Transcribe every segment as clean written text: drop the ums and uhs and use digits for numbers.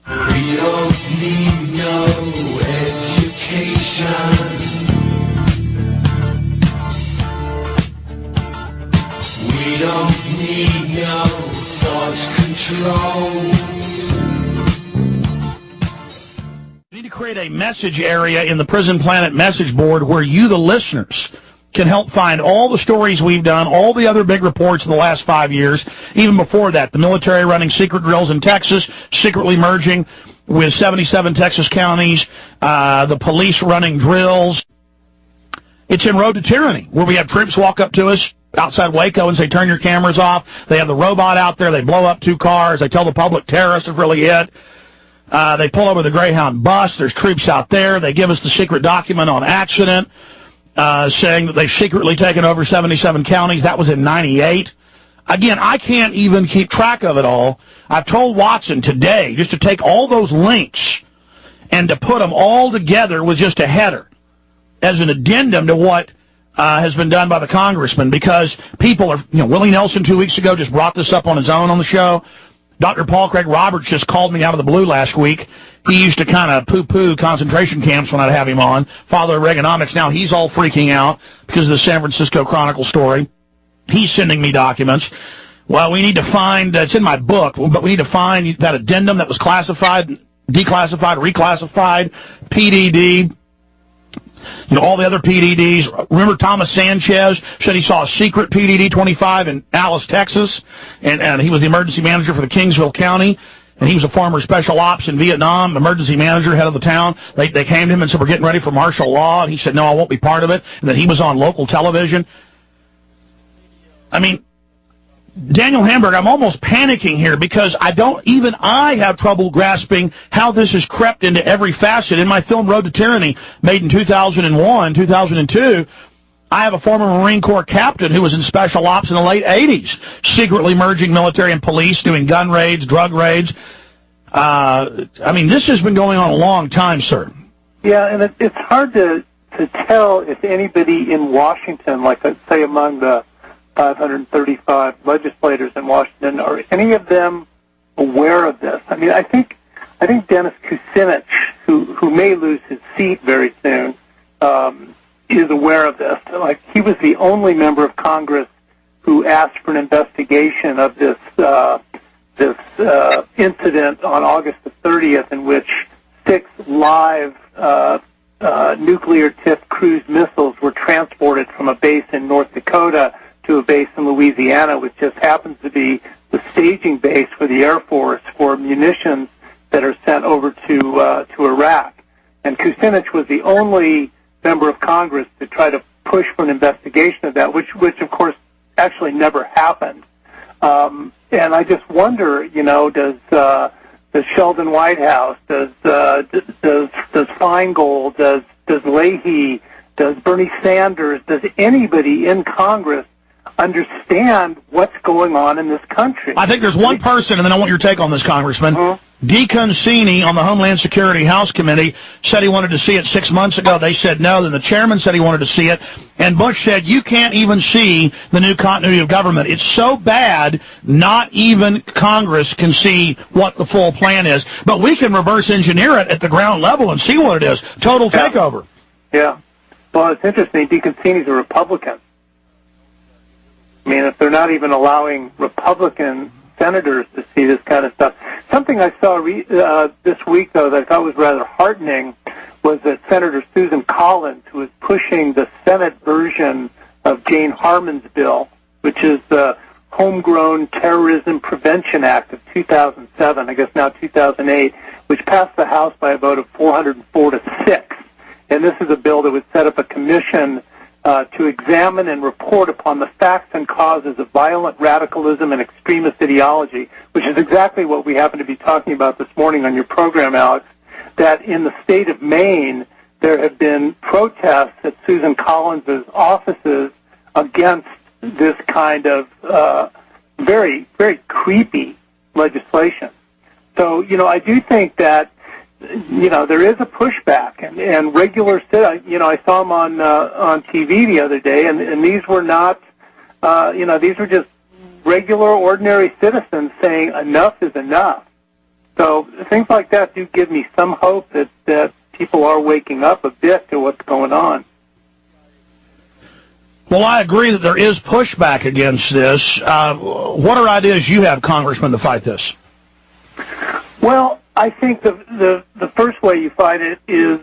We don't need no education. We don't need no thought control. We need to create a message area in the Prison Planet message board where you, the listeners, can help find all the stories we've done, all the other big reports in the last 5 years, even before that, the military running secret drills in Texas, secretly merging with 77 Texas counties, the police running drills. It's in Road to Tyranny, where we have troops walk up to us outside Waco and say, turn your cameras off. They have the robot out there. They blow up 2 cars. They tell the public terrorists have really hit. They pull over the Greyhound bus. There's troops out there. They give us the secret document on accident, saying that they've secretly taken over 77 counties. That was in 98. Again, I can't even keep track of it all. I've told Watson today just to take all those links and to put them all together with just a header as an addendum to what has been done by the congressman, because people are, Willie Nelson 2 weeks ago just brought this up on his own on the show. Dr. Paul Craig Roberts just called me out of the blue last week. He used to kind of poo-poo concentration camps when I'd have him on, father of Reaganomics. Now he's all freaking out because of the San Francisco Chronicle story. He's sending me documents. Well, we need to find, it's in my book, but we need to find that addendum that was classified, declassified, reclassified, PDD, all the other PDDs. Remember Thomas Sanchez said he saw a secret PDD 25 in Alice, Texas, and he was the emergency manager for the Kingsville County, and he was a former special ops in Vietnam, emergency manager, head of the town. They came to him and said, we're getting ready for martial law, and he said, no, I won't be part of it, and then he was on local television. I mean, Daniel Hamburg, I'm almost panicking here because I have trouble grasping how this has crept into every facet. In my film Road to Tyranny, made in 2001, 2002, I have a former Marine Corps captain who was in special ops in the late 80s, secretly merging military and police, doing gun raids, drug raids. This has been going on a long time, sir. Yeah, and it's hard to tell if anybody in Washington, like let's say among the 535 legislators in Washington, are any of them aware of this? I mean, I think Dennis Kucinich, who may lose his seat very soon, is aware of this. Like, he was the only member of Congress who asked for an investigation of this incident on August the 30th, in which 6 live nuclear-tipped cruise missiles were transported from a base in North Dakota to a base in Louisiana, which just happens to be the staging base for the Air Force for munitions that are sent over to Iraq. And Kucinich was the only member of Congress to try to push for an investigation of that, which of course actually never happened. And I just wonder, does Sheldon Whitehouse, does Feingold, does Leahy, does Bernie Sanders, does anybody in Congress understand what's going on in this country? I think there's one person, and then I want your take on this, Congressman. DeConcini on the Homeland Security House Committee said he wanted to see it 6 months ago. They said no. Then the chairman said he wanted to see it. And Bush said, you can't even see the new continuity of government. It's so bad, not even Congress can see what the full plan is. But we can reverse engineer it at the ground level and see what it is. Total takeover. Yeah. Well, it's interesting. DeConcini's a Republican. I mean, if they're not even allowing Republican senators to see this kind of stuff. Something I saw this week, though, that I thought was rather heartening was that Senator Susan Collins, who is pushing the Senate version of Jane Harman's bill, which is the Homegrown Terrorism Prevention Act of 2007, I guess now 2008, which passed the House by a vote of 404 to 6. And this is a bill that would set up a commission to examine and report upon the facts and causes of violent radicalism and extremist ideology, which is exactly what we happen to be talking about this morning on your program, Alex, that in the state of Maine, there have been protests at Susan Collins' offices against this kind of very, very creepy legislation. So, I do think that there is a pushback, and regular, I saw them on TV the other day, and these were not, these were just regular, ordinary citizens saying enough is enough. So things like that do give me some hope that people are waking up a bit to what's going on. Well, I agree that there is pushback against this. What are ideas you have, Congressman, to fight this? Well, I think the first way you fight it is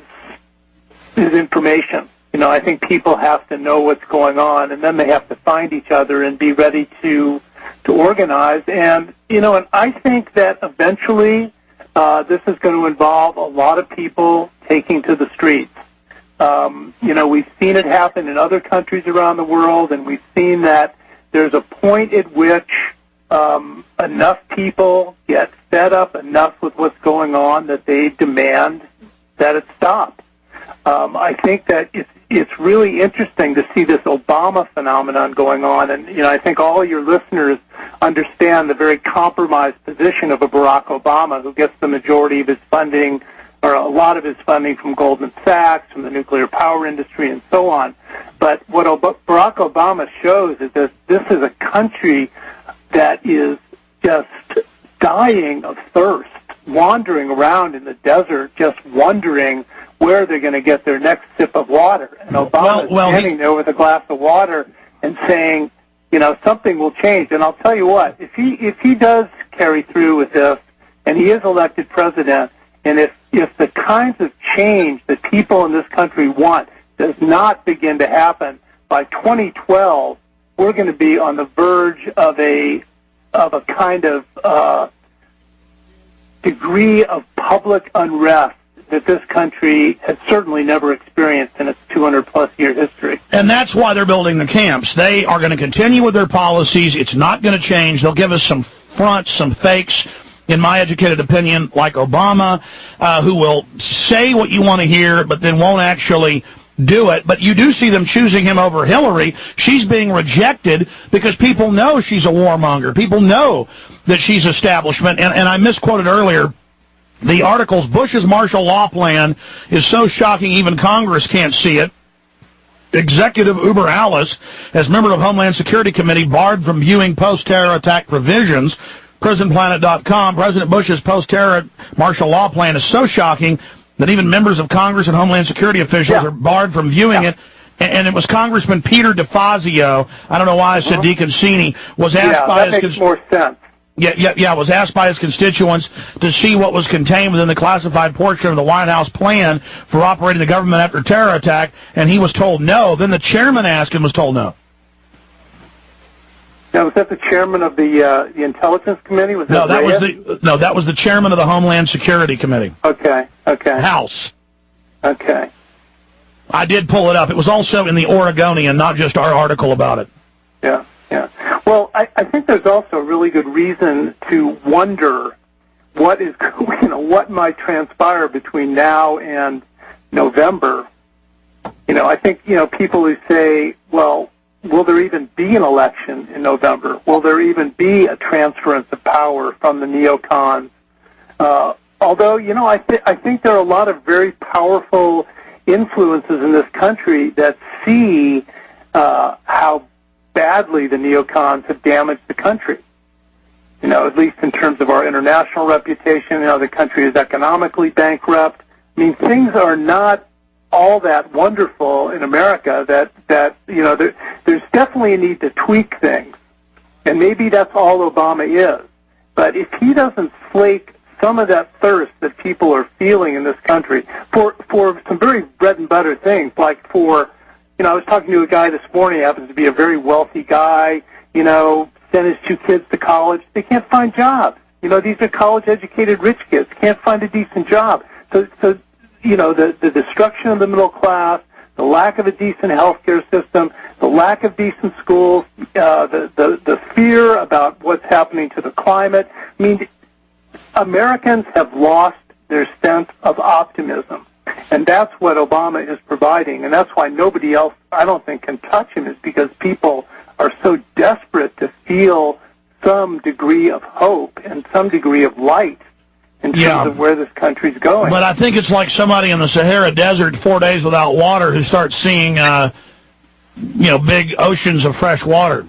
information. You know, I think people have to know what's going on, and then they have to find each other and be ready to organize. And, you know, and I think that eventually this is going to involve a lot of people taking to the streets. You know, we've seen it happen in other countries around the world, and we've seen that there's a point at which enough people get fed up enough with what's going on that they demand that it stop. I think that it's really interesting to see this Obama phenomenon going on, and, you know, I think all your listeners understand the very compromised position of a Barack Obama, who gets the majority of his funding, or a lot of his funding, from Goldman Sachs, from the nuclear power industry, and so on. But what Barack Obama shows is that this is a country that is just dying of thirst, wandering around in the desert, just wondering where they're going to get their next sip of water. And Obama is standing there with a glass of water and saying, you know, something will change. And I'll tell you what, if he does carry through with this, and he is elected president, and if the kinds of change that people in this country want does not begin to happen, by 2012, we're going to be on the verge of a kind of degree of public unrest that this country has certainly never experienced in its 200-plus year history. And that's why they're building the camps. They are going to continue with their policies. It's not going to change. They'll give us some fronts, some fakes, in my educated opinion, like Obama, who will say what you want to hear, but then won't actually do it. But you do see them choosing him over Hillary. She's being rejected because people know she's a warmonger. People know that she's establishment. And I misquoted earlier, the articles, Bush's martial law plan is so shocking even Congress can't see it. Executive Uber Alice, as member of Homeland Security Committee, barred from viewing post-terror attack provisions. PrisonPlanet.com, President Bush's post-terror martial law plan is so shocking that even members of Congress and Homeland Security officials are barred from viewing it. And it was Congressman Peter DeFazio, I don't know why I said DeConcini, was asked by that makes more sense. Was asked by his constituents to see what was contained within the classified portion of the White House plan for operating the government after a terror attack, and he was told no. Then the chairman asked and was told no. Now, was that the chairman of the Intelligence Committee? That was the chairman of the Homeland Security Committee. Okay. House. Okay. I did pull it up. It was also in the Oregonian, not just our article about it. Yeah. Well, I think there's also a really good reason to wonder what might transpire between now and November. You know, I think, people who say, well, will there even be an election in November? Will there even be a transference of power from the neocons? Although, I think there are a lot of very powerful influences in this country that see how badly the neocons have damaged the country. At least in terms of our international reputation, the country is economically bankrupt. I mean, things are not all that wonderful in America that there's definitely a need to tweak things. And maybe that's all Obama is. But if he doesn't slake some of that thirst that people are feeling in this country for some very bread and butter things, like I was talking to a guy this morning, happens to be a very wealthy guy, sent his 2 kids to college. They can't find jobs. These are college-educated rich kids, can't find a decent job. So the destruction of the middle class, the lack of a decent healthcare system, the lack of decent schools, the fear about what's happening to the climate. I mean, Americans have lost their sense of optimism. And that's what Obama is providing. And that's why nobody else, I don't think, can touch him, is because people are so desperate to feel some degree of hope and some degree of light in terms of where this country's going. But I think it's like somebody in the Sahara Desert 4 days without water who starts seeing, big oceans of fresh water.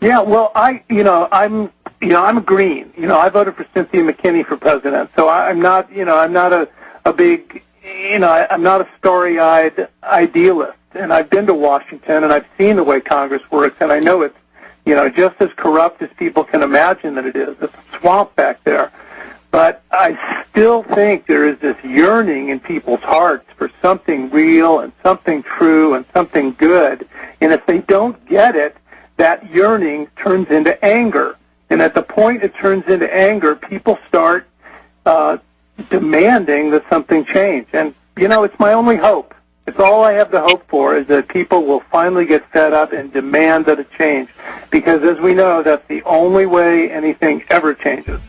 Yeah, well, I'm I'm green. I voted for Cynthia McKinney for president, so I'm not a big, I'm not a starry-eyed idealist. And I've been to Washington, and I've seen the way Congress works, and I know it's, just as corrupt as people can imagine that it is. It's a swamp back there. But I still think there is this yearning in people's hearts for something real and something true and something good. And if they don't get it, that yearning turns into anger. And at the point it turns into anger, people start demanding that something change. And, it's my only hope. It's all I have to hope for, is that people will finally get fed up and demand that it change. Because as we know, that's the only way anything ever changes.